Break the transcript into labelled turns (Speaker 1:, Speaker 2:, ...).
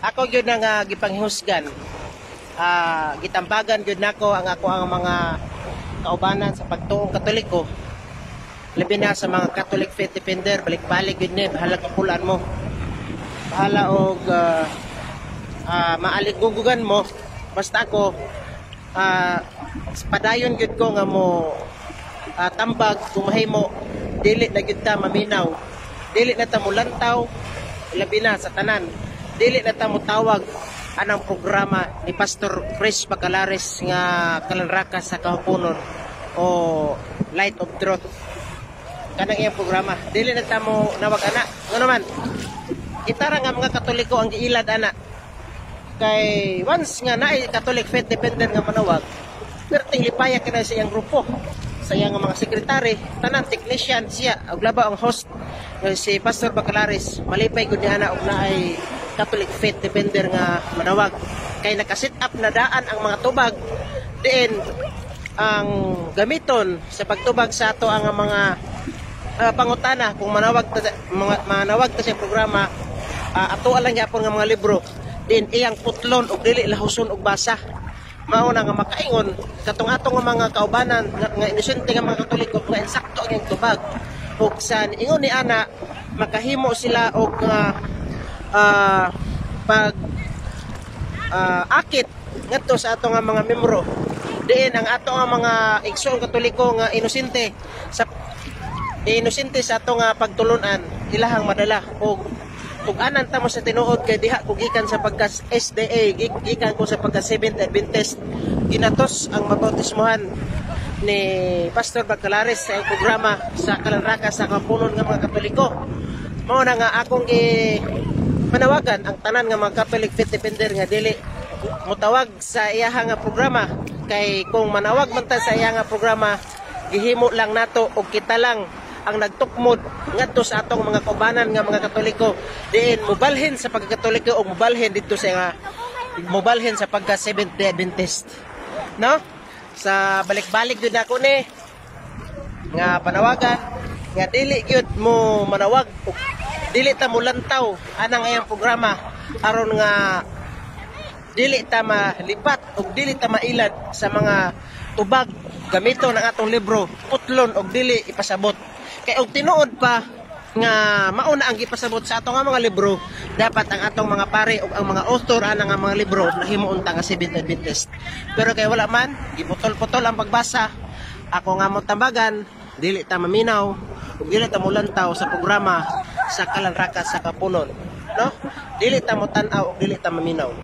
Speaker 1: Ako gyud nga gipanghusgan. Gitambagan gyud nako ang mga kaubanan sa pagtuong Katoliko. Labi na sa mga Catholic faith defender, balik-balik gyud ni bahala kapulan mo. Bahala og maaliggugugan mo. Basta ako padayon gyud ko nga mo tambag kumahay mo dili na gyud ta maminaw. Dili na ta mulantaw labi na sa tanan. Dili na ta mutawag anang programa ni Pastor Chris Bacalares nga Kalanrakas sa Kahupunon o Light of Truth. Kanang iyang programa. Dili na ta mo nawag ana. Ano naman? Itara nga mga Katoliko ang giilad ana. Kay once nga naay Catholic faith defender nga manawag, perting lipaya ka na sa iyang grupo. Sa iyang mga sekretary, tanan technician siya, og labaw ang host si Pastor Bacalares. Malipay gud niya na og naay Catholic faith defender nga manawag. Kay nakasit up na daan ang mga tubag diin ang gamiton sa pagtubag sa ato ang mga pangutana kung manawag ta sa programa. Ato lang gyapon nga mga libro din iyang putlon og dili lahuson og basa. Mao na nga makaingon katong atong mga kaubanan nga inosente nga mga Katoliko nga insakto ang iyang tubag. Ug sa ingon ni ana makahimo sila og pag akit ngadto sa ato nga mga membro diin ang ato nga mga igsoon Katoliko nga inosente sa ato nga pagtulunan ilahang madala ug anan ta mo sa tinuod kay diha ko gikan sa pagkas SDA gikan ko sa pagkas Seventh Adventist ginatos ang mabautismohan ni Pastor Bacalares sa programa sa Kalanrakas sa Kahupunon nga mga Katoliko. Mao na nga akong manawagan ang tanan nga mga Catholic faith defender nga dili mutawag sa iyaha nga programa kay kung manawag man ta sa iyaha nga programa gihimo lang nato og kita lang ang nagtukmod ngadto sa atong mga kaubanan nga mga Katoliko diin mobalhin sa pagkatoliko o mobalhin dito sa mobalhin sa pagka Seventh-day Adventist, no? Sa balik-balik gyud ako ni nga panawagan nga dili gyud mo manawag o dili ta mulantaw anang ayang programa aron nga dili ta malipat o dili ta mailad sa mga tubag gamito ng atong libro putlon og dili ipasabot. Kay og tinuod pa nga mauna ang gipasabot sa atong mga libro, dapat ang atong mga pare ug ang mga author anang mga libro nahimuon ta nga Seventh Adventist. Pero kay wala man, giputol-putol ang pagbasa. Ako nga mo tambagan, dili ta maminaw ug dili ta mulantaw sa programa sa Kalanrakas sa Kahupunon, no? Dili ta mo tan-aw ug dili ta maminaw.